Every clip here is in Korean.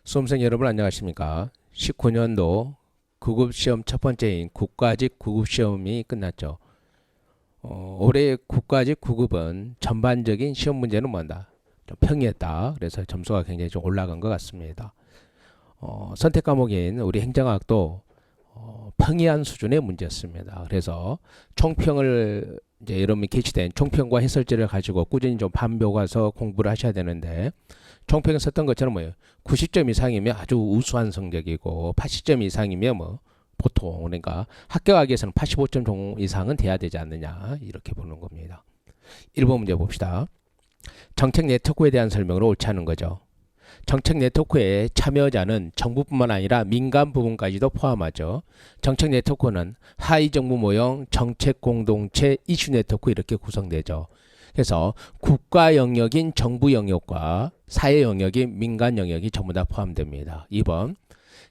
수험생 여러분 안녕하십니까? 19년도 구급시험 첫 번째인 국가직 구급시험이 끝났죠. 올해 국가직 구급은 전반적인 시험 문제는 뭐다? 좀 평이했다. 그래서 점수가 굉장히 좀 올라간 것 같습니다. 선택 과목인 우리 행정학도 평이한 수준의 문제였습니다. 그래서 총평을 이제 여러분이 게시된 총평과 해설지를 가지고 꾸준히 좀 반복해서 공부를 하셔야 되는데 총평에 썼던 것처럼 뭐예요? 90점 이상이면 아주 우수한 성적이고 80점 이상이면 뭐 보통 그러니까 합격하기 위해서는 85점 이상은 돼야 되지 않느냐 이렇게 보는 겁니다. 1번 문제 봅시다. 정책 네트워크에 대한 설명을 옳지 않은 거죠. 정책 네트워크의 참여자는 정부뿐만 아니라 민간 부분까지도 포함하죠. 정책 네트워크는 하위 정부 모형, 정책 공동체, 이슈 네트워크 이렇게 구성되죠. 그래서 국가 영역인 정부 영역과 사회 영역인 민간 영역이 전부 다 포함됩니다. 2번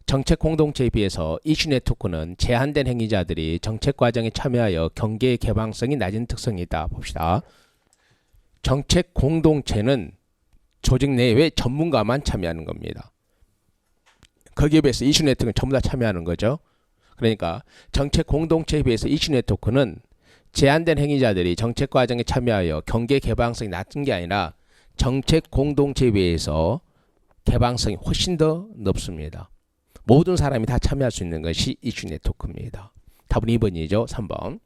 정책 공동체에 비해서 이슈 네트워크는 제한된 행위자들이 정책 과정에 참여하여 경계의 개방성이 낮은 특성이 있다. 봅시다. 정책 공동체는 조직 내외 전문가만 참여하는 겁니다. 거기에 비해서 이슈 네트워크는 전부 다 참여하는 거죠. 그러니까 정책 공동체에 비해서 이슈 네트워크는 제한된 행위자들이 정책 과정에 참여하여 경계 개방성이 낮은 게 아니라 정책 공동체에 비해서 개방성이 훨씬 더 높습니다. 모든 사람이 다 참여할 수 있는 것이 이슈 네트워크입니다. 답은 2번이죠. 3번.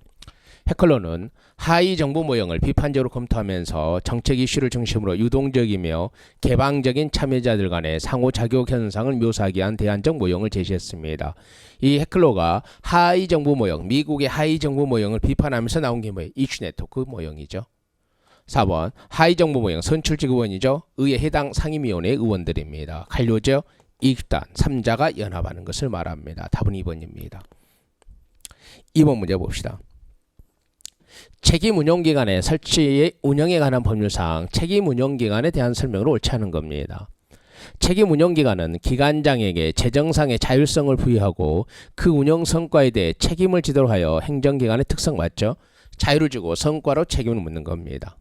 해컬러는 하위 정부 모형을 비판적으로 검토하면서 정책 이슈를 중심으로 유동적이며 개방적인 참여자들 간의 상호작용 현상을 묘사하기 위한 대안적 모형을 제시했습니다. 이 해클러가 하위 정부 모형, 미국의 하위 정부 모형을 비판하면서 나온 게 뭐예요? 이슈 네트워크 모형이죠. 4번 하위 정부 모형 선출직 의원이죠. 의회 해당 상임위원회 의원들입니다. 관료죠. 이익단 3자가 연합하는 것을 말합니다. 답은 2번입니다. 2번 문제 봅시다. 책임운용기관의 설치의 운영에 관한 법률상 책임운용기관에 대한 설명을 옳지 않은 겁니다. 책임운용기관은 기관장에게 재정상의 자율성을 부여하고 그 운영 성과에 대해 책임을 지도록 하여 행정기관의 특성 맞죠? 자유를 주고 성과로 책임을 묻는 겁니다.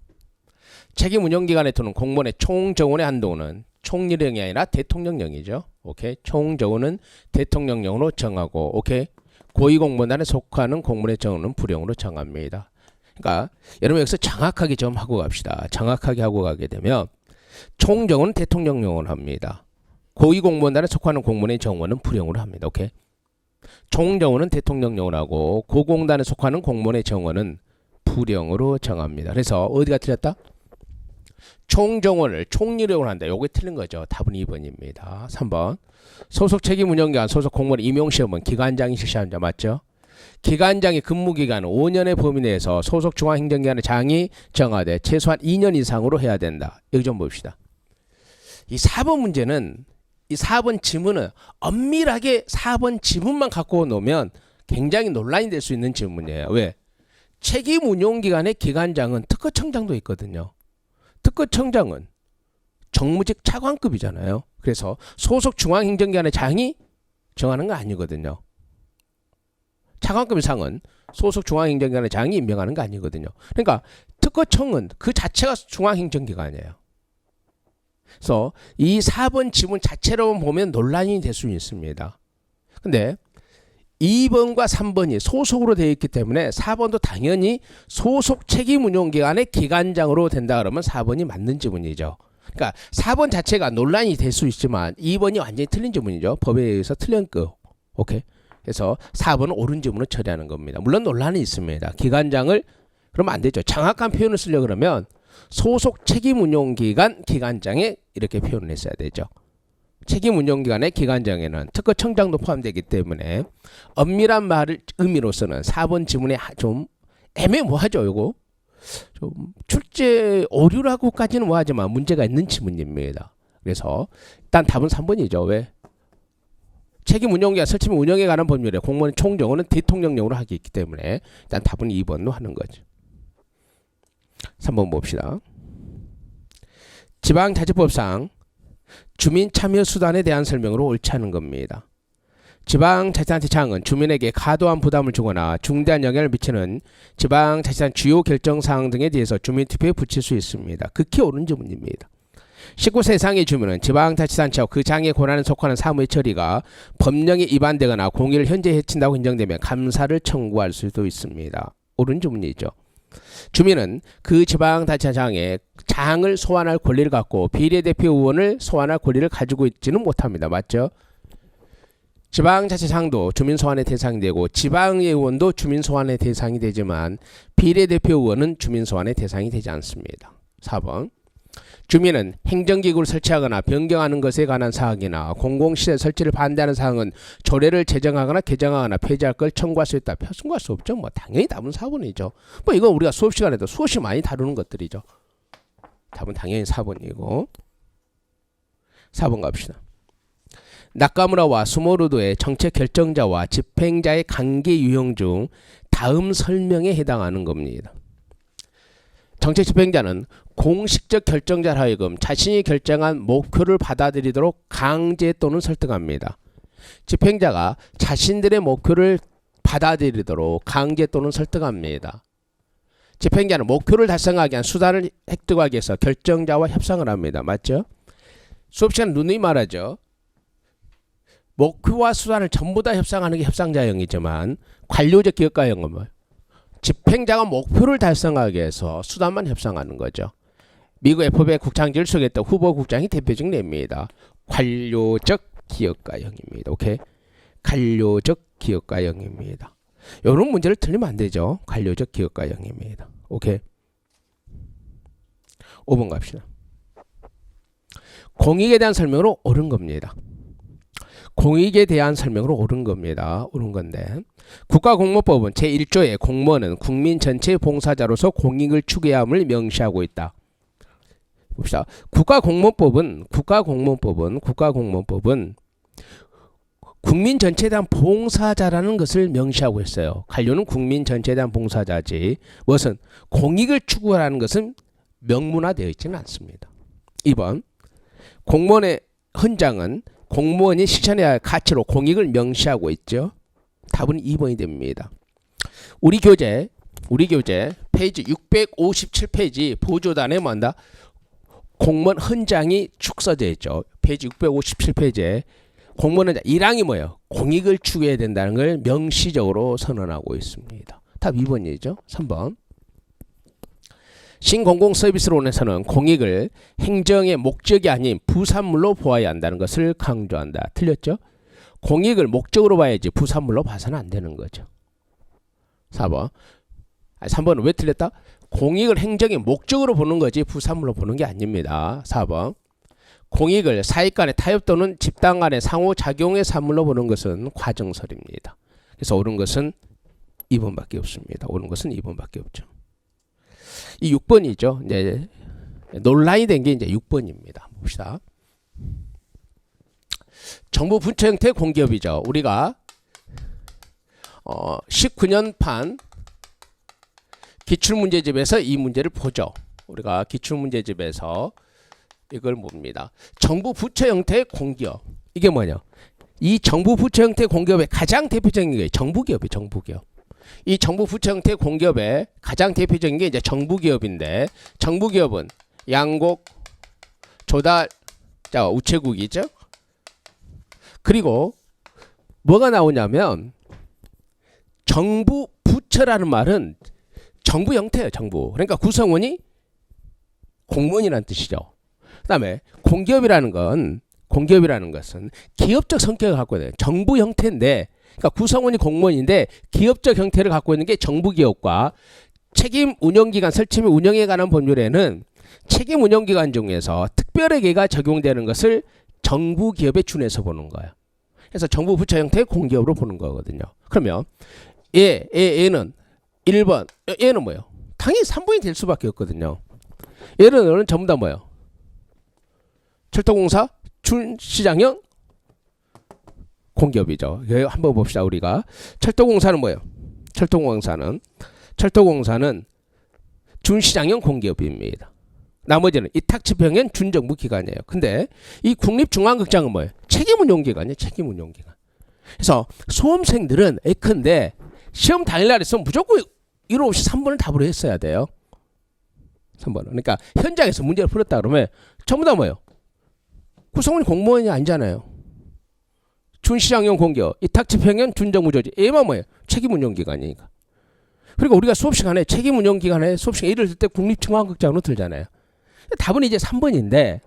책임운용기관에 두는 공무원의 총정원의 한도는 총리령이 아니라 대통령령이죠. 오케이. 총정원은 대통령령으로 정하고 오케이. 고위공무원단에 속하는 공무원의 정원은 부령으로 정합니다. 그러니까 여러분 여기서 정확하게 좀 하고 갑시다. 정확하게 하고 가게 되면 총정원은 대통령령으로 합니다. 고위공무원단에 속하는 공무원의 정원은 부령으로 합니다. 오케이. 총정원은 대통령령으로 하고 고공단에 속하는 공무원의 정원은 부령으로 정합니다. 그래서 어디가 틀렸다? 총정원을 총리령으로 한다. 요게 틀린 거죠. 답은 2번입니다. 3번 소속 책임운영기관 소속 공무원 임용시험은 기관장이 실시한다. 맞죠? 기관장의 근무기간은 5년의 범위 내에서 소속 중앙행정기관의 장이 정하되 최소한 2년 이상으로 해야 된다. 여기 좀 봅시다. 이 4번 문제는 이 4번 지문은 엄밀하게 4번 지문만 갖고 놓으면 굉장히 논란이 될 수 있는 지문이에요. 왜? 책임운용기관의 기관장은 특허청장도 있거든요. 특허청장은 정무직 차관급이잖아요. 그래서 소속 중앙행정기관의 장이 정하는 거 아니거든요. 차관급 이상은 소속 중앙행정기관의 장이 임명하는 거 아니거든요. 그러니까 특허청은 그 자체가 중앙행정기관이에요. 그래서 이 4번 지문 자체로 보면 논란이 될 수 있습니다. 근데 2번과 3번이 소속으로 되어 있기 때문에 4번도 당연히 소속 책임운용기관의 기관장으로 된다 그러면 4번이 맞는 지문이죠. 그러니까 4번 자체가 논란이 될 수 있지만 2번이 완전히 틀린 지문이죠. 법에 의해서 틀린 거. 오케이. 그래서 4번은 옳은 지문으로 처리하는 겁니다. 물론 논란이 있습니다. 기관장을 그러면 안 되죠. 정확한 표현을 쓰려고 그러면 소속 책임운용기관 기관장에 이렇게 표현을 했어야 되죠. 책임운용기관의 기관장에는 특허청장도 포함되기 때문에 엄밀한 말을 의미로서는 4번 지문에 좀 애매모호하죠. 요거 좀 출제 오류라고까지는 뭐하지만 문제가 있는 지문입니다. 그래서 일단 답은 3번이죠. 왜? 책임운용기관 설치 및 운영에 관한 법률에 공무원 총정원은 대통령령으로 하기 있기 때문에 일단 답은 2번으로 하는 거죠. 3번 봅시다. 지방자치법상 주민참여수단에 대한 설명으로 옳지 않은 겁니다. 지방자치단체장은 주민에게 과도한 부담을 주거나 중대한 영향을 미치는 지방자치단 주요 결정사항 등에 대해서 주민투표에 붙일 수 있습니다. 극히 옳은 지문입니다. 19세 이상의 주민은 지방자치단체와 그 장에 권한에 속하는 사무의 처리가 법령에 위반되거나 공의를 현재 해친다고 인정되면 감사를 청구할 수도 있습니다. 옳은 주문이죠. 주민은 그 지방자치장에 장을 소환할 권리를 갖고 비례대표 의원을 소환할 권리를 가지고 있지는 못합니다. 맞죠? 지방자치장도 주민 소환의 대상이 되고 지방의원도 주민 소환의 대상이 되지만 비례대표 의원은 주민 소환의 대상이 되지 않습니다. 4번. 주민은 행정기구를 설치하거나 변경하는 것에 관한 사항이나 공공시설 설치를 반대하는 사항은 조례를 제정하거나 개정하거나 폐지할 걸 청구할 수 있다. 청구할 수 없죠. 뭐 당연히 답은 4번이죠. 뭐 이건 우리가 수업 시간에도 수없이 많이 다루는 것들이죠. 답은 당연히 4번이고 4번 갑시다. 나카무라와 스모르도의 정책 결정자와 집행자의 관계 유형 중 다음 설명에 해당하는 겁니다. 정책 집행자는 공식적 결정자로 하여금 자신이 결정한 목표를 받아들이도록 강제 또는 설득합니다. 집행자가 자신들의 목표를 받아들이도록 강제 또는 설득합니다. 집행자는 목표를 달성하기 위한 수단을 획득하기 위해서 결정자와 협상을 합니다. 맞죠? 수업시간 누누이 말하죠. 목표와 수단을 전부 다 협상하는 게 협상자형이지만 관료적 기업가형은 뭐예요? 집행자가 목표를 달성하기 위해서 수단만 협상하는 거죠. 미국 FBI의 국장직을 수행했던 후보 국장이 대표적 예입니다. 관료적 기업가형입니다. 오케이? 관료적 기업가형입니다. 이런 문제를 틀리면 안 되죠. 관료적 기업가형입니다. 오케이? 5번 갑시다. 공익에 대한 설명으로 옳은 겁니다. 공익에 대한 설명으로 옳은 겁니다. 옳은 건데 국가공무법은 제1조에 공무원은 국민 전체의 봉사자로서 공익을 추구해야 함을 명시하고 있다. 봅시다. 국가공무원법은 국민 전체에 대한 봉사자라는 것을 명시하고 있어요. 관료는 국민 전체에 대한 봉사자지 무엇은 공익을 추구하라는 것은 명문화되어 있지는 않습니다. 2번 공무원의 헌장은 공무원이 실천해야 할 가치로 공익을 명시하고 있죠. 답은 2번이 됩니다. 우리 교재 페이지 657페이지 보조단에 뭐한다? 공무원 헌장이 축 써져 있죠. 페이지 657페이지에 공무원 헌장 1항이 뭐예요? 공익을 추구해야 된다는 걸 명시적으로 선언하고 있습니다. 답 2번이죠. 3번 신공공서비스론에서는 공익을 행정의 목적이 아닌 부산물로 보아야 한다는 것을 강조한다. 틀렸죠? 공익을 목적으로 봐야지 부산물로 봐서는 안 되는 거죠. 4번 3번은 왜 틀렸다? 공익을 행정의 목적으로 보는 거지 부산물로 보는 게 아닙니다. 4번 공익을 사익 간의 타협 또는 집단 간의 상호작용의 산물로 보는 것은 과정설입니다. 그래서 옳은 것은 2번밖에 없습니다. 옳은 것은 2번밖에 없죠. 이 6번이죠. 이제 논란이 된 게 이제 6번입니다. 봅시다. 정부 부처 형태 공기업이죠. 우리가 19년판 기출문제집에서 이 문제를 보죠. 우리가 기출문제집에서 이걸 봅니다. 정부 부처 형태의 공기업. 이게 뭐냐? 이 정부 부처 형태의 공기업의 가장 대표적인 게 정부기업이에요. 정부기업. 이 정부 부처 형태 공기업의 가장 대표적인 게 이제 정부기업인데 정부기업은 양곡, 조달, 자 우체국이죠. 그리고 뭐가 나오냐면 정부 부처라는 말은 정부 형태예요. 정부. 그러니까 구성원이 공무원이라는 뜻이죠. 그다음에 공기업이라는 것은 기업적 성격을 갖고 있는 정부 형태인데 그러니까 구성원이 공무원인데 기업적 형태를 갖고 있는 게 정부기업과 책임 운영기관 설치 및 운영에 관한 법률에는 책임 운영기관 중에서 특별회계가 적용되는 것을 정부기업에 준해서 보는 거예요. 그래서 정부 부처 형태의 공기업으로 보는 거거든요. 그러면 얘는 1번 얘는 뭐예요? 당연히 3번이 될 수밖에 없거든요. 얘는 전부 다 뭐예요? 철도공사 준시장형 공기업이죠. 한번 봅시다. 우리가 철도공사는 뭐예요? 철도공사는 준시장형 공기업입니다. 나머지는 이탁집행은 준정부기관이에요. 근데 이 국립중앙극장은 뭐예요? 책임운용기관이에요. 책임운용기관. 그래서 수험생들은 예컨대 시험 당일날 있으면 무조건 1호 없이 3번을 답으로 했어야 돼요. 3번은. 그러니까 현장에서 문제를 풀었다 그러면 전부 다 뭐예요? 구성원이 공무원이 아니잖아요. 준시장용 공기업, 이탁집행연 준정무조직. 얘만 뭐예요? 책임운용기관이니까. 그리고 우리가 수업 시간에 책임운용기관에 수업 시간에 예를 들 때 국립중앙극장으로 들잖아요. 답은 이제 3번인데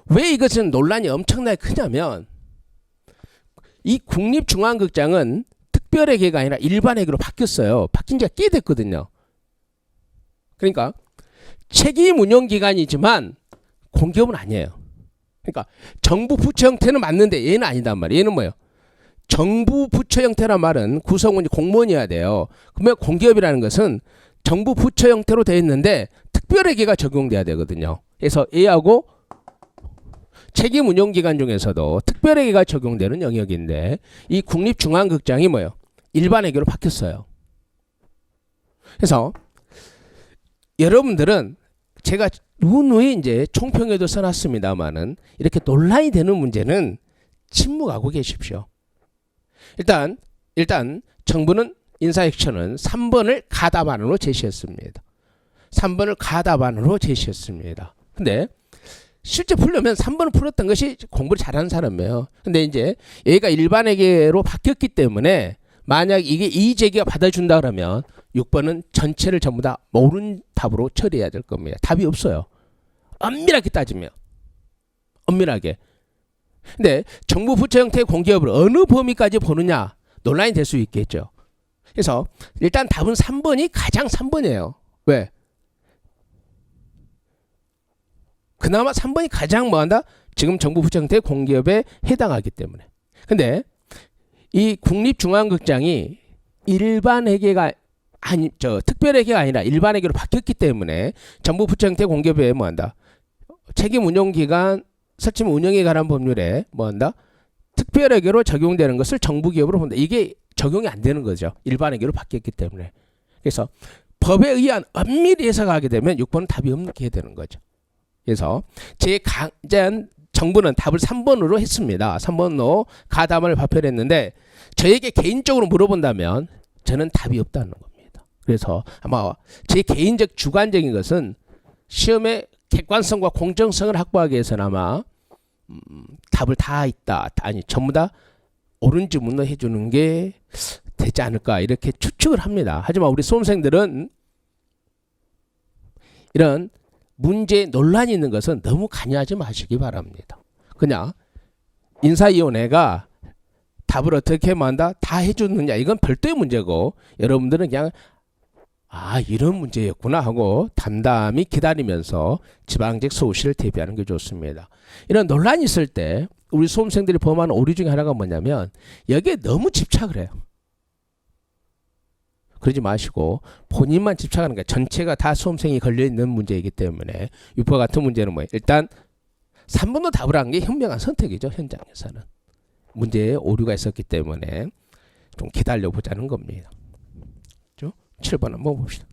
왜 이것은 논란이 엄청나게 크냐면 이 국립중앙극장은 특별회계가 아니라 일반회계로 바뀌었어요. 바뀐 지가 꽤 됐거든요. 그러니까 책임운용기관이지만 공기업은 아니에요. 그러니까 정부 부처 형태는 맞는데 얘는 아니단 말이에요. 얘는 뭐예요? 정부 부처 형태란 말은 구성원이 공무원이어야 돼요. 그러면 공기업이라는 것은 정부 부처 형태로 되어 있는데 특별회계가 적용돼야 되거든요. 그래서 얘하고 책임운용기관 중에서도 특별회계가 적용되는 영역인데 이 국립중앙극장이 뭐예요? 일반회계로 바뀌었어요. 그래서 여러분들은 제가 누누이 이제 총평에도 써놨습니다만은 이렇게 논란이 되는 문제는 침묵하고 계십시오. 일단 정부는 인사액션은 3번을 가답안으로 제시했습니다. 3번을 가답안으로 제시했습니다. 근데 실제 풀려면 3번을 풀었던 것이 공부를 잘하는 사람이에요. 근데 이제 얘가 일반회계로 바뀌었기 때문에 만약 이게 이의제기가 받아준다 그러면 6번은 전체를 전부 다 모르는 답으로 처리해야 될 겁니다. 답이 없어요. 엄밀하게 따지면. 엄밀하게. 근데 정부 부처 형태의 공기업을 어느 범위까지 보느냐 논란이 될 수 있겠죠. 그래서 일단 답은 3번이 가장 3번이에요. 왜? 그나마 3번이 가장 뭐한다? 지금 정부 부처 형태의 공기업에 해당하기 때문에. 근데 이 국립중앙극장이 일반회계가 아니 특별회계가 아니라 일반회계로 바뀌었기 때문에 정부 부처 형태 공기업에 뭐한다? 책임운용기관 설치 운영에 관한 법률에 뭐한다? 특별회계로 적용되는 것을 정부기업으로 본다. 이게 적용이 안 되는 거죠. 일반회계로 바뀌었기 때문에. 그래서 법에 의한 엄밀히 해석하게 되면 6번은 답이 없게 되는 거죠. 그래서 정부는 답을 3번으로 했습니다. 3번으로 가담을 발표를 했는데 저에게 개인적으로 물어본다면 저는 답이 없다는 겁니다. 그래서 아마 제 개인적 주관적인 것은 시험의 객관성과 공정성을 확보하기 위해서는 아마 답을 다 있다. 아니 전부 다 옳은 질문을 해주는 게 되지 않을까 이렇게 추측을 합니다. 하지만 우리 수험생들은 이런 문제 논란이 있는 것은 너무 관여하지 마시기 바랍니다. 그냥 인사위원회가 답을 어떻게 한다? 다 해주느냐 이건 별도의 문제고 여러분들은 그냥 이런 문제였구나 하고 담담히 기다리면서 지방직 수시를 대비하는 게 좋습니다. 이런 논란이 있을 때 우리 수험생들이 범하는 오류 중에 하나가 뭐냐면 여기에 너무 집착을 해요. 그러지 마시고 본인만 집착하는 게 전체가 다 수험생이 걸려있는 문제이기 때문에 유포 같은 문제는 뭐예요? 일단 3번도 답을 한 게 현명한 선택이죠. 현장에서는. 문제에 오류가 있었기 때문에 좀 기다려보자는 겁니다. 7번 한번 봅시다.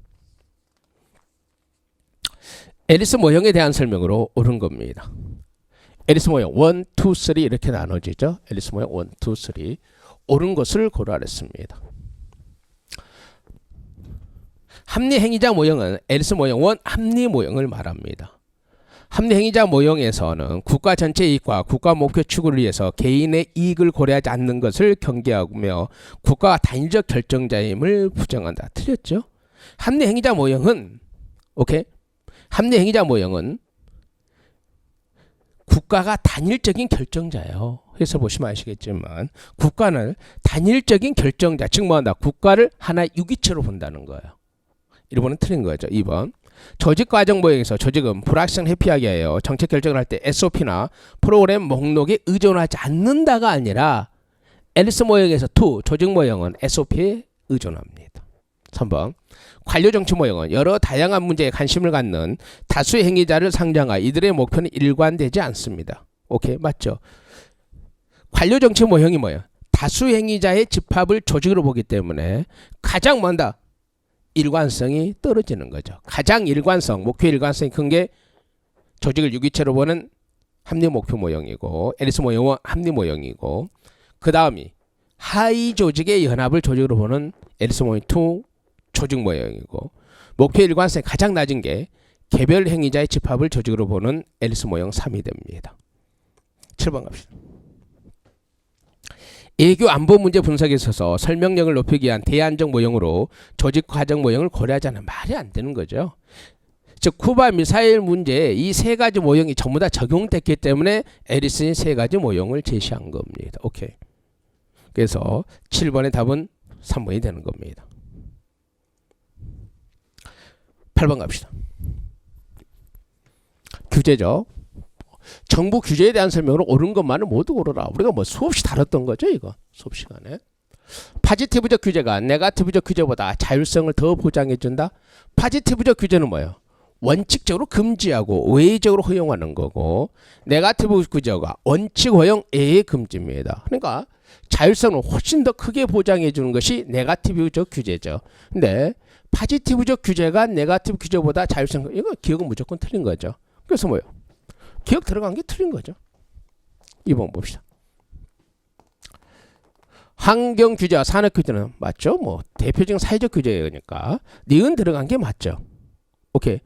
애리스 모형에 대한 설명으로 옳은 겁니다. 애리스 모형 1, 2, 3 이렇게 나눠지죠. 애리스 모형 1, 2, 3 옳은 것을 고려하랬습니다. 합리행위자 모형은 애리스 모형 1 합리 모형을 말합니다. 합리행위자 모형에서는 국가 전체 이익과 국가 목표 추구를 위해서 개인의 이익을 고려하지 않는 것을 경계하며 국가가 단일적 결정자임을 부정한다. 틀렸죠? 합리행위자 모형은 합리행위자 모형은 국가가 단일적인 결정자예요. 해서 보시면 아시겠지만 국가는 단일적인 결정자, 즉 뭐한다? 국가를 하나의 유기체로 본다는 거예요. 1번은 틀린 거죠. 2번. 조직과정 모형에서 조직은 불확실성 회피하기 위하여 정책 결정을 할 때 SOP나 프로그램 목록에 의존하지 않는다가 아니라 앨리스 모형에서 2, 조직 모형은 SOP에 의존합니다. 3번. 관료정치 모형은 여러 다양한 문제에 관심을 갖는 다수의 행위자를 상정하여 이들의 목표는 일관되지 않습니다. 오케이, 맞죠? 관료정치 모형이 뭐예요? 다수 행위자의 집합을 조직으로 보기 때문에 가장 뭔다? 일관성이 떨어지는 거죠. 가장 일관성, 목표 일관성이 큰 게 조직을 유기체로 보는 합리 목표 모형이고 앨리스 모형은 합리 모형이고 그 다음이 하위 조직의 연합을 조직으로 보는 앨리스 모형 2 조직 모형이고 목표 일관성이 가장 낮은 게 개별 행위자의 집합을 조직으로 보는 앨리스 모형 3이 됩니다. 7번 갑시다. 애교 안보 문제 분석에 있어서 설명력을 높이기 위한 대안적 모형으로 조직 과정 모형을 고려하자는 말이 안 되는 거죠. 즉 쿠바 미사일 문제에 이 세 가지 모형이 전부 다 적용됐기 때문에 앨리스는 세 가지 모형을 제시한 겁니다. 오케이. 그래서 7번의 답은 3번이 되는 겁니다. 8번 갑시다. 규제죠. 정부 규제에 대한 설명으로 옳은 것만을 모두 고르라. 우리가 뭐 수없이 다뤘던 거죠, 이거. 수업 시간에. 파지티브적 규제가 네거티브적 규제보다 자율성을 더 보장해 준다. 파지티브적 규제는 뭐예요? 원칙적으로 금지하고 외의적으로 허용하는 거고, 네거티브 규제가 원칙 허용 애의 금지입니다. 그러니까 자율성을 훨씬 더 크게 보장해 주는 것이 네거티브적 규제죠. 근데 파지티브적 규제가 네거티브 규제보다 자율성, 이거 기억은 무조건 틀린 거죠. 그래서 뭐예요? 기억 들어간 게 틀린 거죠. 2번 봅시다. 환경 규제와 산업 규제는 맞죠? 뭐 대표적인 사회적 규제니까 니은 들어간 게 맞죠. 오케이.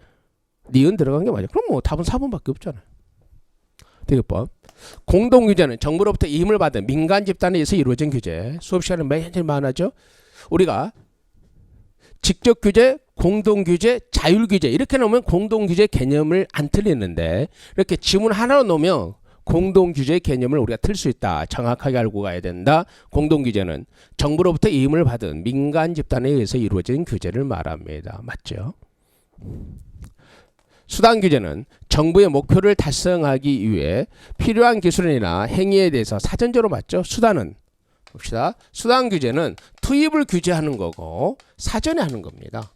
니은 들어간 게 맞죠. 그럼 뭐 답은 4번밖에 없잖아요. 6번. 공동 규제는 정부로부터 임을 받은 민간 집단에 의해서 이루어진 규제. 수업 시간에 매일 많아죠. 우리가 직접 규제, 공동 규제, 자율 규제 이렇게 놓으면 공동 규제 개념을 안 틀리는데 이렇게 지문 하나로 놓으면 공동 규제 개념을 우리가 틀 수 있다. 정확하게 알고 가야 된다. 공동 규제는 정부로부터 임을 받은 민간 집단에 의해서 이루어진 규제를 말합니다. 맞죠? 수단 규제는 정부의 목표를 달성하기 위해 필요한 기술이나 행위에 대해서 사전적으로 맞죠? 수단은 봅시다. 수단 규제는 투입을 규제하는 거고 사전에 하는 겁니다.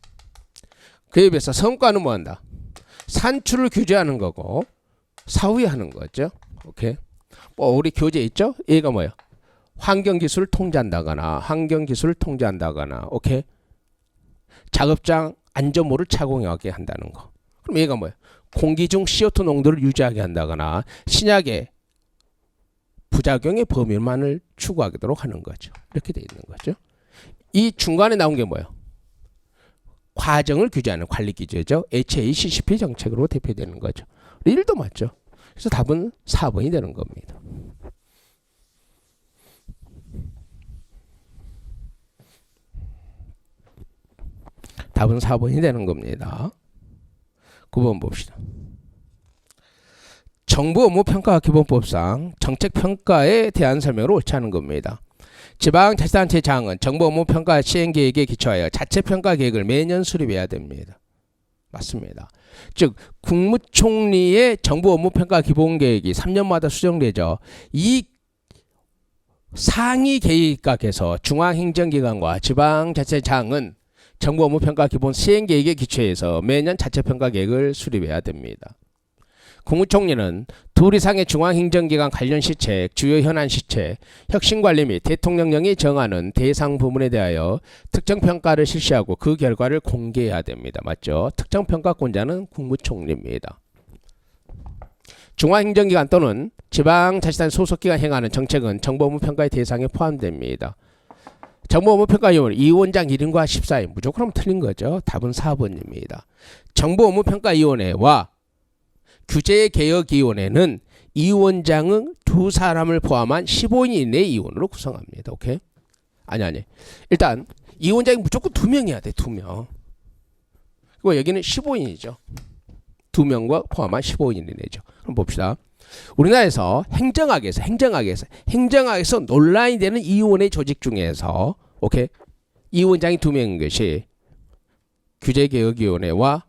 그에 비해서 성과는 뭐 한다? 산출을 규제하는 거고 사후에 하는 거죠. 오케이. 뭐 우리 교재 있죠? 얘가 뭐예요? 환경 기술을 통제한다거나 환경 기술을 통제한다거나 오케이. 작업장 안전모를 착용하게 한다는 거. 그럼 얘가 뭐예요? 공기 중 CO2 농도를 유지하게 한다거나 신약의 부작용의 범위만을 추구하도록 하는 거죠. 이렇게 돼 있는 거죠. 이 중간에 나온 게 뭐예요? 과정을 규제하는 관리 규제죠. HACCP 정책으로 대표되는 거죠. 1도 맞죠. 그래서 답은 4번이 되는 겁니다. 답은 4번이 되는 겁니다. 9번 봅시다. 정부 업무평가 기본법상 정책평가에 대한 설명을 옳지 않은 겁니다. 지방자치단체 장은 정부 업무평가 시행계획에 기초하여 자체평가 계획을 매년 수립해야 됩니다. 맞습니다. 즉 국무총리의 정부 업무평가 기본계획이 3년마다 수정되죠. 이 상위 계획각에서 중앙행정기관과 지방자치장은 정부 업무평가 기본 시행계획에 기초해서 매년 자체평가 계획을 수립해야 됩니다. 국무총리는 둘 이상의 중앙행정기관 관련 시책, 주요 현안 시책, 혁신관리 및 대통령령이 정하는 대상 부문에 대하여 특정평가를 실시하고 그 결과를 공개해야 됩니다. 맞죠? 특정평가권자는 국무총리입니다. 중앙행정기관 또는 지방자치단 소속기관 행하는 정책은 정부업무평가의 대상에 포함됩니다. 정부업무평가위원 2원장 1인과 14인 무조건 하면 틀린 거죠. 답은 4번입니다. 정부업무평가위원회와 규제개혁위원회는 위원장은 두 사람을 포함한 15인 이내의 위원으로 구성합니다. 오케이? 아니. 일단 위원장이 무조건 2명이어야 돼. 2명. 그리고 여기는 15인이죠. 2명과 포함한 15인 이내죠. 그럼 봅시다. 우리나라에서 행정학에서 논란이 되는 위원회 조직 중에서 오케이? 위원장이 2명인 것이 규제개혁위원회와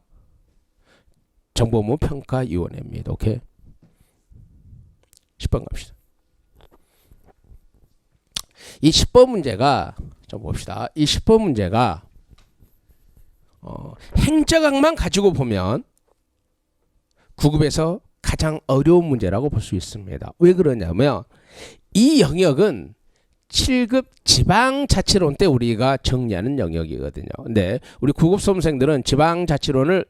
정부업무평가위원회입니다. 오케이? 10번 갑시다. 이 10번 문제가 좀 봅시다. 이 10번 문제가 행정학만 가지고 보면 9급에서 가장 어려운 문제라고 볼 수 있습니다. 왜 그러냐면 이 영역은 7급 지방자치론 때 우리가 정리하는 영역이거든요. 근데 우리 9급 수험생들은 지방자치론을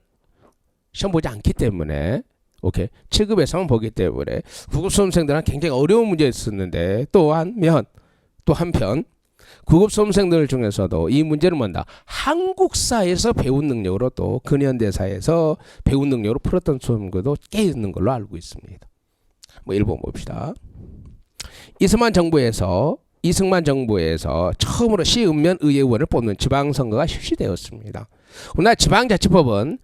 시험 보지 않기 때문에 오케이 7급에서만 보기 때문에 9급 수험생들은 굉장히 어려운 문제였었는데 또 한편 구급 수험생들 중에서도 이 문제는 뭔다? 한국사에서 배운 능력으로 또 근현대사에서 배운 능력으로 풀었던 수험들도 꽤 있는 걸로 알고 있습니다. 뭐 1번 봅시다. 이승만 정부에서 처음으로 시읍면 의회의원을 뽑는 지방선거가 실시되었습니다. 우리나라 지방자치법은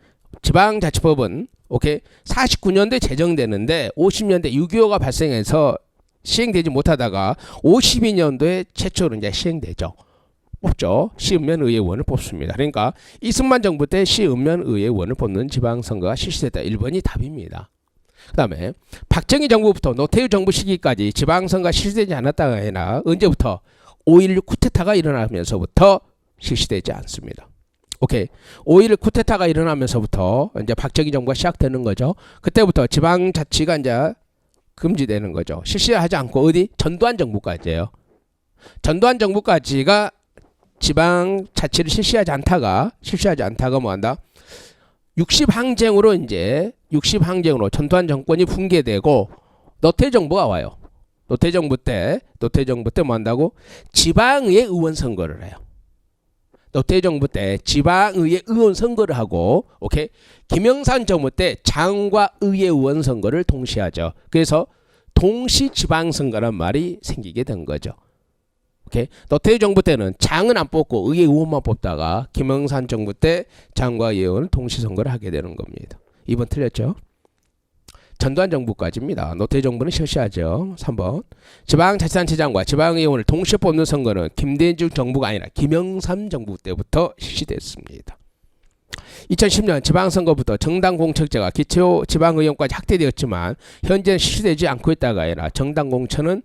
오케이 49년도에 제정되는데 50년대 6.25가 발생해서 시행되지 못하다가 52년도에 최초로 이제 시행되죠. 뽑죠. 시읍면 의회의원을 뽑습니다. 그러니까 이승만 정부 때 시읍면 의회의원을 뽑는 지방선거가 실시됐다. 1번이 답입니다. 그 다음에 박정희 정부부터 노태우 정부 시기까지 지방선거가 실시되지 않았다가 아니라 언제부터 5.16 쿠데타가 일어나면서부터 실시되지 않습니다. 오케이. 5.16 쿠데타가 일어나면서부터 이제 박정희 정부가 시작되는 거죠. 그때부터 지방자치가 이제 금지되는 거죠. 실시하지 않고 어디? 전두환 정부까지예요. 전두환 정부까지가 지방자치를 실시하지 않다가 뭐한다? 60항쟁으로 전두환 정권이 붕괴되고 노태우 정부가 와요. 노태우 정부 때 뭐한다고? 지방의회 의원 선거를 해요. 노태우 정부 때 지방의회 의원 선거를 하고, 오케이. 김영삼 정부 때 장과 의회 의원 선거를 동시에 하죠. 그래서 동시 지방선거란 말이 생기게 된 거죠. 오케이. 노태우 정부 때는 장은 안 뽑고 의회 의원만 뽑다가 김영삼 정부 때 장과 의회 의원을 동시 선거를 하게 되는 겁니다. 2번 틀렸죠? 전두환 정부까지입니다. 노태우 정부는 실시하죠. 3번. 지방자치단체장과 지방의원을 동시에 뽑는 선거는 김대중 정부가 아니라 김영삼 정부 때부터 실시됐습니다. 2010년 지방선거부터 정당 공천제가 기초 지방의원까지 확대되었지만 현재는 실시되지 않고 있다가 아니라 정당 공천은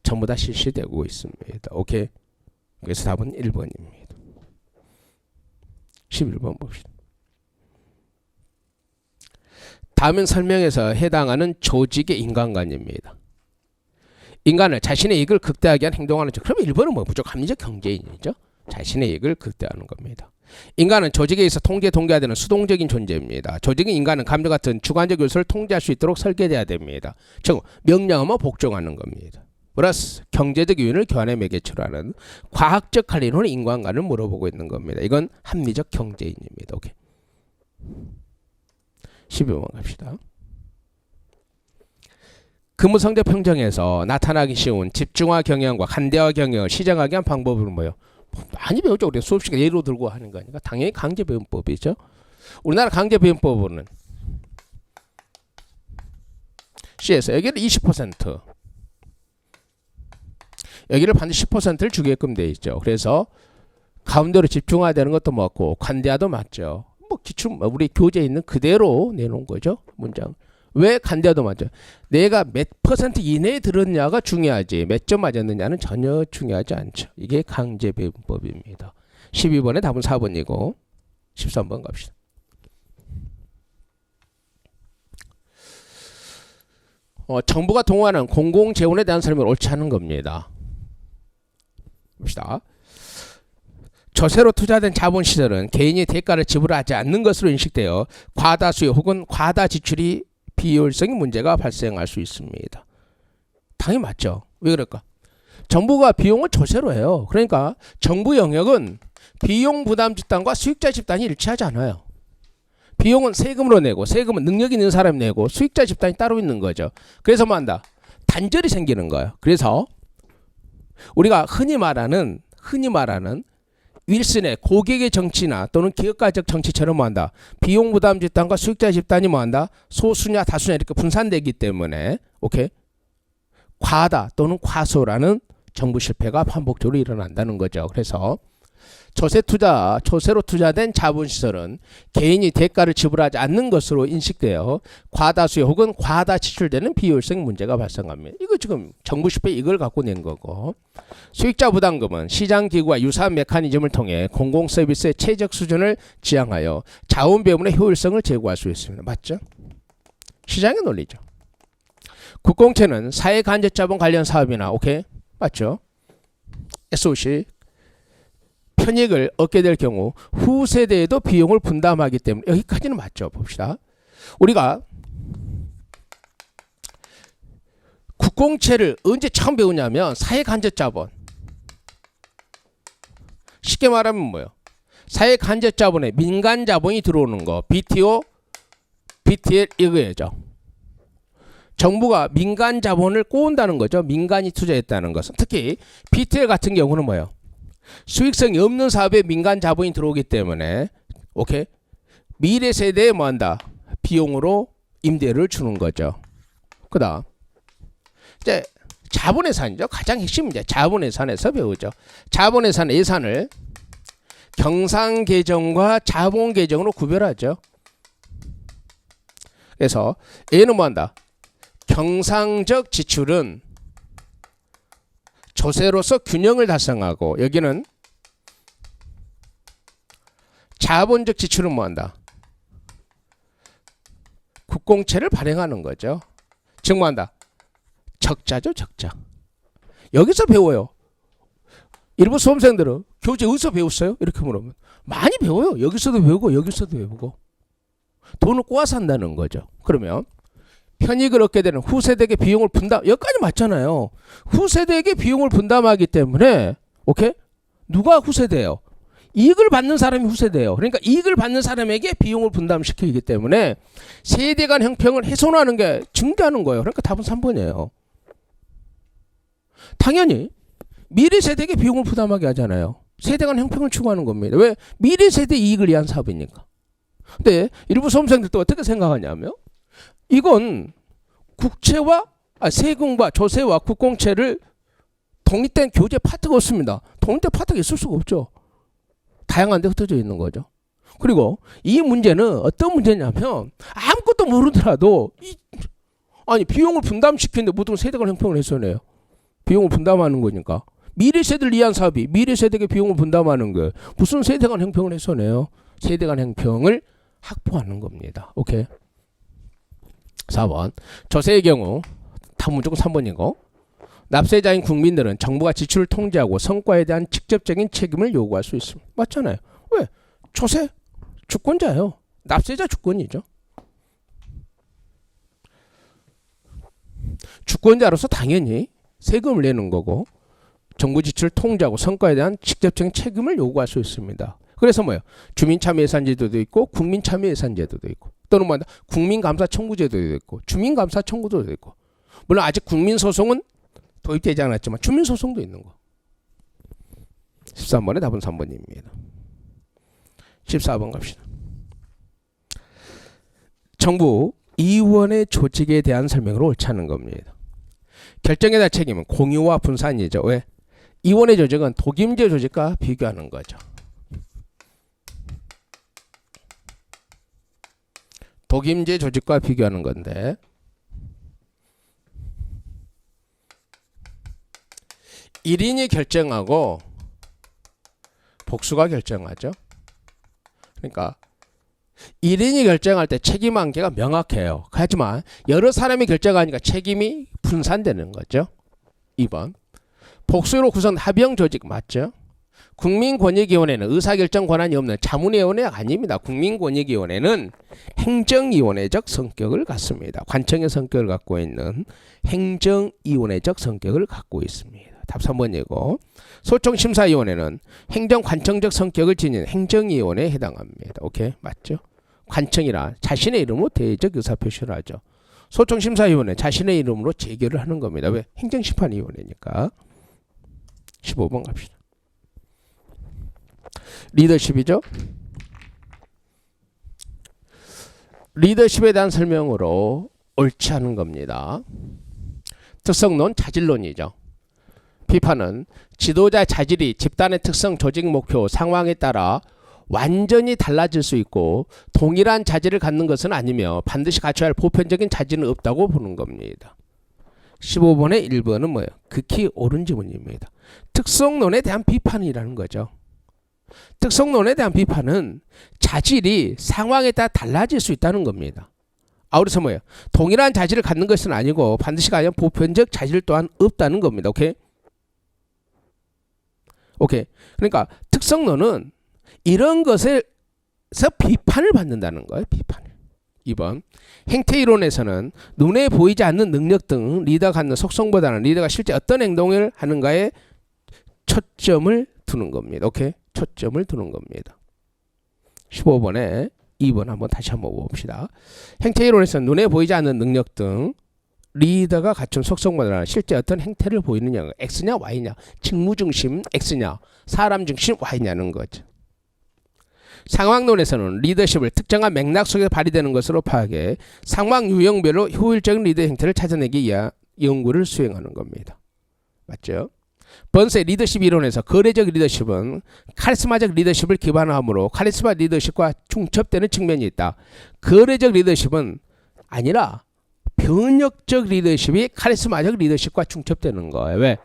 전부 다 실시되고 있습니다. 오케이. 그래서 답은 1번입니다. 11번 봅시다. 다음은 설명에서 해당하는 조직의 인간관입니다. 인간을 자신의 이익을 극대화하기 위한 행동하는 조. 그러면 1번은 뭐 무조건 합리적 경제인이죠. 자신의 이익을 극대화하는 겁니다. 인간은 조직에 의해서 통제되는 수동적인 존재입니다. 조직인 인간은 감정 같은 주관적 요소를 통제할 수 있도록 설계돼야 됩니다. 즉 명령하면 복종하는 겁니다. 플러스 경제적 요인을 교환의 매개체로 하는 과학적 관리론의 인간관을 물어보고 있는 겁니다. 이건 합리적 경제인입니다. 오케이. 12번 갑시다. 근무성적 평정에서 나타나기 쉬운 집중화 경영과 간대화 경영을 시정하기 위한 방법은 뭐예요? 많이 배우죠. 우리 수업 시간에 예로 들고 하는 거니까 당연히 강제배운법이죠. 우리나라 강제배운법은 C에서 여기는 20%, 여기를 반드시 10%를 주게끔 돼 있죠. 그래서 가운데로 집중화되는 것도 맞고 간대화도 맞죠. 뭐 기출 우리 교재에 있는 그대로 내놓은 거죠. 문장. 왜 간대화도 맞죠? 내가 몇 % 이내에 들었냐가 중요하지 몇 점 맞았느냐는 전혀 중요하지 않죠. 이게 강제배운법입니다. 12번의 답은 4번이고 13번 갑시다. 정부가 동원하는 공공재원에 대한 설명을 옳지 않은 겁니다. 봅시다. 조세로 투자된 자본시설은 개인이 대가를 지불하지 않는 것으로 인식되어 과다수요 혹은 과다 지출이 비효율성의 문제가 발생할 수 있습니다. 당연히 맞죠. 왜 그럴까? 정부가 비용을 조세로 해요. 그러니까 정부 영역은 비용 부담 집단과 수익자 집단이 일치하지 않아요. 비용은 세금으로 내고 세금은 능력 있는 사람이 내고 수익자 집단이 따로 있는 거죠. 그래서 뭐 한다? 단절이 생기는 거예요. 그래서 우리가 흔히 말하는 윌슨의 고객의 정치나 또는 기업가적 정치처럼 뭐 한다? 비용 부담 집단과 수익자 집단이 뭐 한다? 소수냐 다수냐 이렇게 분산되기 때문에 오케이? 과다 또는 과소라는 정부 실패가 반복적으로 일어난다는 거죠. 그래서 조세로 투자된 자본시설은 개인이 대가를 지불하지 않는 것으로 인식되어 과다수요 혹은 과다 지출되는 비효율성 문제가 발생합니다. 이거 지금 정부 실패 이걸 갖고 낸 거고, 수익자 부담금은 시장기구와 유사한 메커니즘을 통해 공공서비스의 최적 수준을 지향하여 자원 배분의 효율성을 제고할 수 있습니다. 맞죠? 시장의 논리죠. 국공채는 사회간접자본 관련 사업이나 오케이? 맞죠? SOC 편익을 얻게 될 경우 후세대에도 비용을 분담하기 때문에 여기까지는 맞죠. 봅시다. 우리가 국공채를 언제 처음 배우냐면 사회간접자본 쉽게 말하면 뭐예요? 사회 간접 자본에 민간 자본이 들어오는 거. BTO, BTL 이거죠. 정부가 민간 자본을 꼬은다는 거죠. 민간이 투자했다는 것은. 특히 BTL 같은 경우는 뭐예요? 수익성이 없는 사업에 민간 자본이 들어오기 때문에 오케이? 미래 세대에 뭐 한다? 비용으로 임대를 주는 거죠. 그다음 이제 자본예산이죠. 가장 핵심 이제 자본예산에서 배우죠. 자본예산 예산을 경상계정과 자본계정으로 구별하죠. 그래서 얘는 뭐 한다? 경상적 지출은 조세로서 균형을 달성하고 여기는 자본적 지출은 뭐 한다? 국공채를 발행하는 거죠. 즉 뭐 한다? 적자죠, 적자. 여기서 배워요. 일부 수험생들은 교재 어디서 배웠어요? 이렇게 물으면 많이 배워요. 여기서도 배우고 여기서도 배우고 돈을 꼬아서 한다는 거죠. 그러면 편익을 얻게 되는 후세대에게 비용을 분담, 여기까지 맞잖아요. 후세대에게 비용을 분담하기 때문에 오케이? 누가 후세대예요? 이익을 받는 사람이 후세대예요. 그러니까 이익을 받는 사람에게 비용을 분담시키기 때문에 세대 간 형평을 훼손하는 게 증가하는 거예요. 그러니까 답은 3번이에요. 당연히 미래 세대에게 비용을 부담하게 하잖아요. 세대 간 형평을 추구하는 겁니다. 왜? 미래 세대 이익을 위한 사업이니까. 근데 일부 수험생들도 어떻게 생각하냐면 이건 국채와 세금과 조세와 국공채를 독립된 교재 파트가 없습니다. 독립된 파트가 있을 수가 없죠. 다양한 데 흩어져 있는 거죠. 그리고 이 문제는 어떤 문제냐면 아무것도 모르더라도 아니 비용을 분담시키는데 무슨 세대 간 형평을 훼손해요. 비용을 분담하는 거니까. 미래 세대를 위한 사업이 미래 세대에게 비용을 분담하는 거 무슨 세대 간 형평을 훼손해요. 세대 간 형평을 확보하는 겁니다. 오케이. 4번 조세의 경우 답은 무조건 3번이고 납세자인 국민들은 정부가 지출을 통제하고 성과에 대한 직접적인 책임을 요구할 수 있습니다. 맞잖아요. 왜? 조세 주권자예요. 납세자 주권이죠. 주권자로서 당연히 세금을 내는 거고 정부 지출을 통제하고 성과에 대한 직접적인 책임을 요구할 수 있습니다. 그래서 뭐예요? 주민참여예산제도도 있고 국민참여예산제도도 있고 또는 뭐다 국민감사 청구제도도 있고 주민감사 청구제도도 있고 물론 아직 국민소송은 도입되지 않았지만 주민소송도 있는 거. 13번의 답은 3번입니다. 14번 갑시다. 정부 이원의 조직에 대한 설명으로 옳지 않은 겁니다. 결정에 대한 책임은 공유와 분산이죠. 왜? 이원의 조직은 독임제 조직과 비교하는 거죠. 독임제 조직과 비교하는 건데 1인이 결정하고 복수가 결정하죠. 그러니까 1인이 결정할 때 책임 관계가 명확해요. 하지만 여러 사람이 결정하니까 책임이 분산되는 거죠. 2번 복수로 구성 합영 조직 맞죠? 국민권익위원회는 의사결정 권한이 없는 자문위원회가 아닙니다. 국민권익위원회는 행정위원회적 성격을 갖습니다. 관청의 성격을 갖고 있는 행정위원회적 성격을 갖고 있습니다. 답 3번이고 소총심사위원회는 행정관청적 성격을 지닌 행정위원회에 해당합니다. 오케이? 맞죠? 관청이라 자신의 이름으로 대의적 의사표시를 하죠. 소총심사위원회 자신의 이름으로 재결을 하는 겁니다. 왜? 행정심판위원회니까. 15번 갑시다. 리더십이죠. 리더십에 대한 설명으로 옳지 않은 겁니다. 특성론, 자질론이죠. 비판은 지도자 자질이 집단의 특성, 조직 목표, 상황에 따라 완전히 달라질 수 있고 동일한 자질을 갖는 것은 아니며 반드시 갖춰야 할 보편적인 자질은 없다고 보는 겁니다. 15번의 1번은 뭐예요? 극히 옳은 지문입니다. 특성론에 대한 비판이라는 거죠. 특성론에 대한 비판은 자질이 상황에 따라 달라질 수 있다는 겁니다. 그래서 뭐예요? 동일한 자질을 갖는 것은 아니고 반드시 가야 보편적 자질 또한 없다는 겁니다. 오케이? 오케이. 그러니까 특성론은 이런 것에서 비판을 받는다는 거예요. 비판을. 2번 행태이론에서는 눈에 보이지 않는 능력 등 리더가 갖는 속성보다는 리더가 실제 어떤 행동을 하는가에 초점을 두는 겁니다. 오케이? 초점을 두는 겁니다. 15번에 2번 한번 다시 한번 봅시다. 행태 이론에서 눈에 보이지 않는 능력 등 리더가 갖춘 속성보다는 실제 어떤 행태를 보이느냐, X냐 Y냐, 직무 중심 X냐, 사람 중심 Y냐는 거죠. 상황론에서는 리더십을 특정한 맥락 속에 발휘되는 것으로 파악해 상황 유형별로 효율적인 리더 행태를 찾아내기 위한 연구를 수행하는 겁니다. 맞죠? 번세 리더십 이론에서 거래적 리더십은 카리스마적 리더십을 기반으로 카리스마 리더십과 중첩되는 측면이 있다. 거래적 리더십은 아니라 변혁적 리더십이 카리스마적 리더십과 중첩되는 거예요. 왜?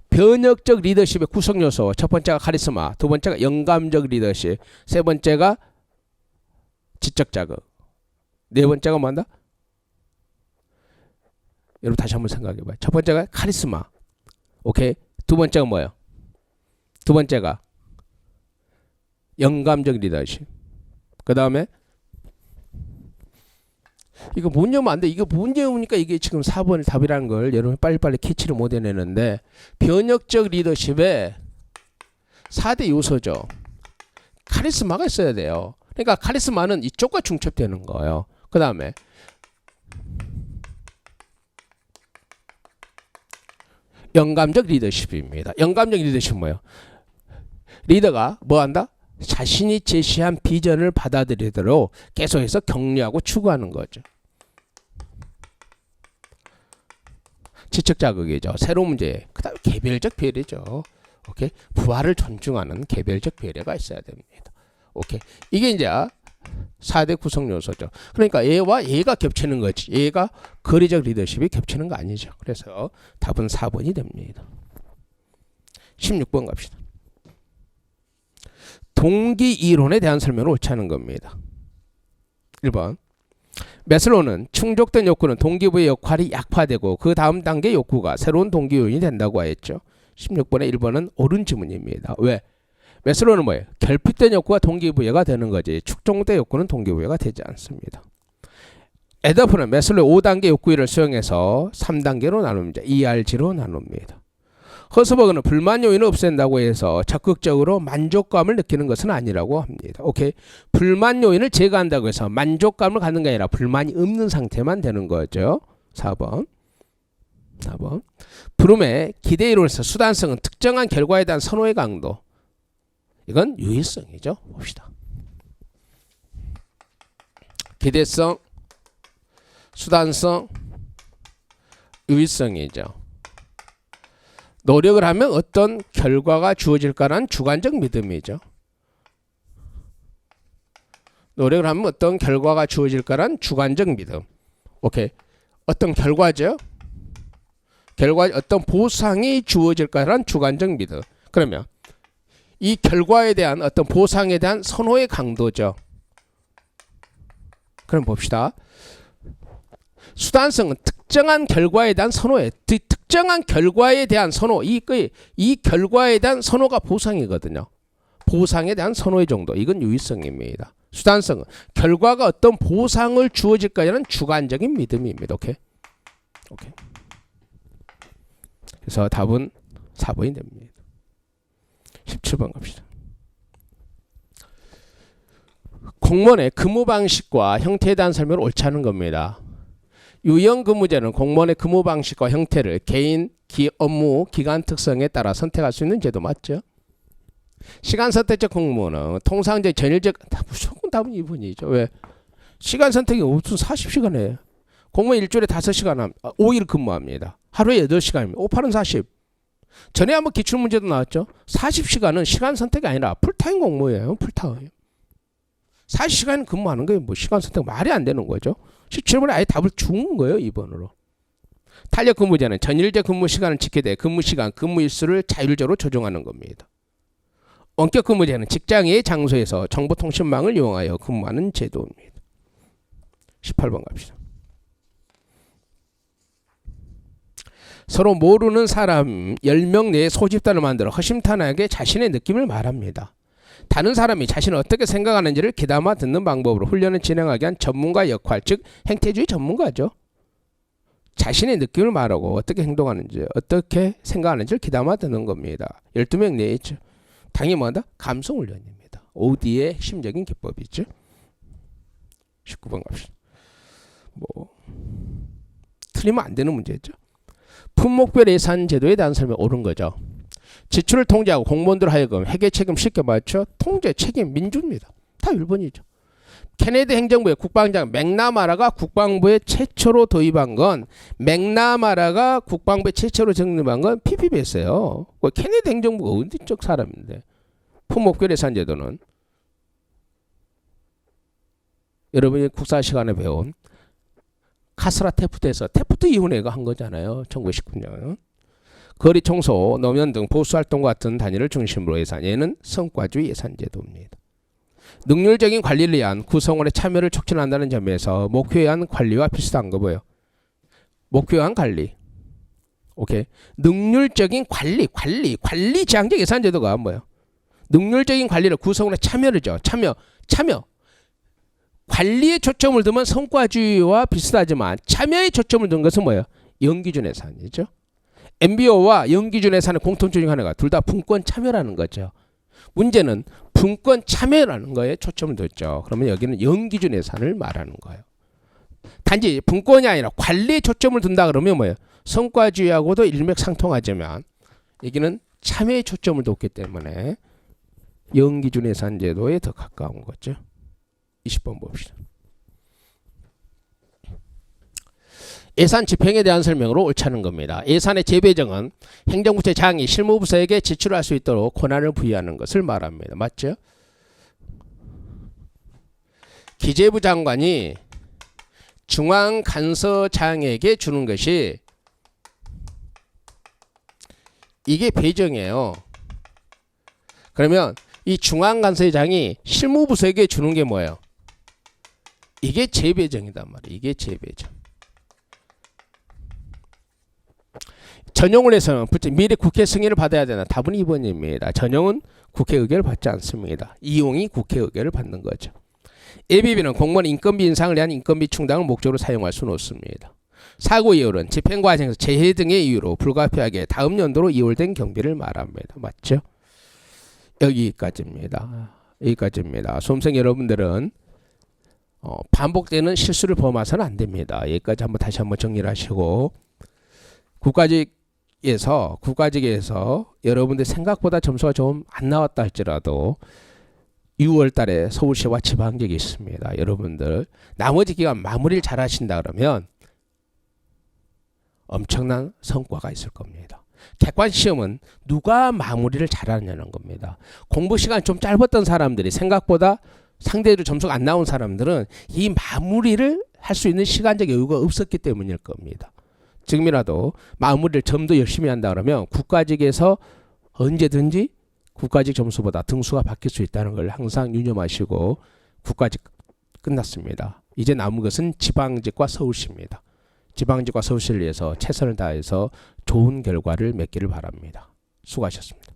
변혁적 리더십의 구성 요소 첫 번째가 카리스마, 두 번째가 영감적 리더십, 세 번째가 지적 자극, 네 번째가 뭐한다? 여러분 다시 한번 생각해 봐요. 첫 번째가 카리스마, 오케이. 두 번째가 뭐예요? 두 번째가 영감적 리더십. 그 다음에 이거 못 외우면 안 돼. 이거 못 외우니까 이게 지금 4번 답이라는 걸 여러분 빨리빨리 캐치를 못 해내는데, 변혁적 리더십의 4대 요소죠. 카리스마가 있어야 돼요. 그러니까 카리스마는 이쪽과 중첩되는 거예요. 그 다음에 영감적 리더십입니다. 영감적 리더십은 뭐예요? 리더가 뭐 한다? 자신이 제시한 비전을 받아들이도록 계속해서 격려하고 추구하는 거죠. 지적 자극이죠. 새로운 문제. 그 다음에 개별적 배려죠. 오케이. 부하를 존중하는 개별적 배려가 있어야 됩니다. 오케이. 이게 이제 4대 구성 요소죠. 그러니까 얘와 얘가 겹치는 거지. 얘가 거래적 리더십이 겹치는 거 아니죠. 그래서 답은 4번이 됩니다. 16번 갑시다. 동기 이론에 대한 설명을 옳지 않은 겁니다. 1번. 매슬로우는 충족된 욕구는 동기부의 역할이 약화되고 그 다음 단계 욕구가 새로운 동기 요인이 된다고 하였죠. 16번에 1번은 옳은 지문입니다. 왜? 매슬로우는 뭐예요? 결핍된 욕구가 동기부여가 되는 거지 축적된 욕구는 동기부여가 되지 않습니다. 에더프는 매슬로우 5단계 욕구를 수용해서 3단계로 나눕니다. ERG로 나눕니다. 허스버그는 불만 요인을 없앤다고 해서 적극적으로 만족감을 느끼는 것은 아니라고 합니다. 오케이. 불만 요인을 제거한다고 해서 만족감을 갖는 게 아니라 불만이 없는 상태만 되는 거죠. 4번. 브룸의 기대 이론에서 수단성은 특정한 결과에 대한 선호의 강도. 이건 유의성이죠. 봅시다. 기대성, 수단성, 유의성이죠. 노력을 하면 어떤 결과가 주어질까라는 주관적 믿음이죠. 노력을 하면 어떤 결과가 주어질까라는 주관적 믿음. 오케이. 어떤 결과죠. 어떤 보상이 주어질까라는 주관적 믿음. 그러면 이 결과에 대한 어떤 보상에 대한 선호의 강도죠. 그럼 봅시다. 수단성은 특정한 결과에 대한 선호에 특정한 결과에 대한 선호, 이 결과에 대한 선호가 보상이거든요. 보상에 대한 선호의 정도, 이건 유의성입니다. 수단성은 결과가 어떤 보상을 주어질까라는 주관적인 믿음입니다. 오케이. 그래서 답은 4번이 됩니다. 17번 갑시다. 공무원의 근무 방식과 형태에 대한 설명을 옳지 않은 겁니다. 유형 근무제는 공무원의 근무 방식과 형태를 개인, 업무, 기간 특성에 따라 선택할 수 있는 제도 맞죠? 시간 선택적 공무원은 통상적 전일적 무조건 답은 2번이죠. 왜? 시간 선택이 무슨 40시간에 공무원 일주일에 5시간 5일 근무합니다. 하루에 8시간입니다. 5, 8은 40. 전에 한번 기출문제도 나왔죠. 40시간은 시간 선택이 아니라 풀타임 공무예요. 풀타임. 40시간 근무하는 게 뭐 시간 선택 말이 안 되는 거죠. 17번에 아예 답을 준 거예요. 2번으로. 탄력 근무제는 전일제 근무 시간을 지키되 근무 시간, 근무 일수를 자율적으로 조정하는 겁니다. 원격 근무제는 직장의 장소에서 정보통신망을 이용하여 근무하는 제도입니다. 18번 갑시다. 서로 모르는 사람 10명 내에 소집단을 만들어 허심탄회하게 자신의 느낌을 말합니다. 다른 사람이 자신을 어떻게 생각하는지를 귀담아 듣는 방법으로 훈련을 진행하기 위한 전문가 역할, 즉 행태주의 전문가죠. 자신의 느낌을 말하고 어떻게 행동하는지, 어떻게 생각하는지를 귀담아 듣는 겁니다. 12명 내에 있죠. 당연히 뭐다? 감성훈련입니다. OD의 핵심적인 기법이죠. 19번 갑시다. 뭐 틀리면 안 되는 문제죠. 품목별 예산 제도에 대한 설명 옳은 거죠. 지출을 통제하고 공무원들 하여금 회계 책임 쉽게 맞춰 통제 책임 민주입니다. 다 1번이죠. 케네디 행정부의 국방장 맥나마라가 국방부에 최초로 도입한 건 맥나마라가 국방부에 최초로 정립한 건 PPP였어요. 케네디 행정부가 어디쪽 사람인데 품목별 예산 제도는 여러분이 국사 시간에 배운 카스라 테프트에서 테프트 위원회가 한 거잖아요. 1919년. 거리 청소, 노면 등 보수활동과 같은 단위를 중심으로 예산. 얘는 성과주의 예산제도입니다. 능률적인 관리를 위한 구성원의 참여를 촉진한다는 점에서 목표에 의한 관리와 비슷한 거 뭐예요? 목표에 의한 관리. 오케이. 능률적인 관리 지향적 예산제도가 뭐예요? 능률적인 관리를 구성원의 참여를죠. 참여. 관리에 초점을 두면 성과주의와 비슷하지만 참여에 초점을 둔 것은 뭐예요? 연기준 예산이죠. MBO와 연기준 예산의 공통점 중 하나가 둘 다 분권 참여라는 거죠. 문제는 분권 참여라는 거에 초점을 뒀죠. 그러면 여기는 연기준 예산을 말하는 거예요. 단지 분권이 아니라 관리에 초점을 둔다 그러면 뭐예요? 성과주의하고도 일맥상통하지만 여기는 참여에 초점을 뒀기 때문에 연기준 예산 제도에 더 가까운 거죠. 20번 봅시다. 예산 집행에 대한 설명으로 옳지 않은 겁니다. 예산의 재배정은 행정부처 장이 실무부서에게 지출할 수 있도록 권한을 부여하는 것을 말합니다. 맞죠? 기재부 장관이 중앙간서장에게 주는 것이 이게 배정이에요. 그러면 이 중앙간서장이 실무부서에게 주는 게 뭐예요? 이게 재배정이단 말이에요. 이게 재배정. 전용을 해서는 미리 국회 승인을 받아야 되나? 답은 2번입니다. 전용은 국회 의결을 받지 않습니다. 이용이 국회 의결을 받는 거죠. 예비비는 공무원 인건비 인상을 위한 인건비 충당을 목적으로 사용할 수는 없습니다. 사고 이율은 집행 과정에서 재해 등의 이유로 불가피하게 다음 연도로 이월된 경비를 말합니다. 맞죠? 여기까지입니다. 수험생 여러분들은 반복되는 실수를 범해서는 안 됩니다. 여기까지 다시 한번 정리를 하시고 국가직에서 여러분들 생각보다 점수가 좀 안 나왔다 할지라도 6월 달에 서울시와 지방직이 있습니다. 여러분들 나머지 기간 마무리를 잘 하신다 그러면 엄청난 성과가 있을 겁니다. 객관시험은 누가 마무리를 잘하느냐는 겁니다. 공부 시간이 좀 짧았던 사람들이 생각보다 상대적으로 점수가 안 나온 사람들은 이 마무리를 할 수 있는 시간적 여유가 없었기 때문일 겁니다. 지금이라도 마무리를 좀 더 열심히 한다 그러면 국가직에서 언제든지 국가직 점수보다 등수가 바뀔 수 있다는 걸 항상 유념하시고 국가직 끝났습니다. 이제 남은 것은 지방직과 서울시입니다. 지방직과 서울시를 위해서 최선을 다해서 좋은 결과를 맺기를 바랍니다. 수고하셨습니다.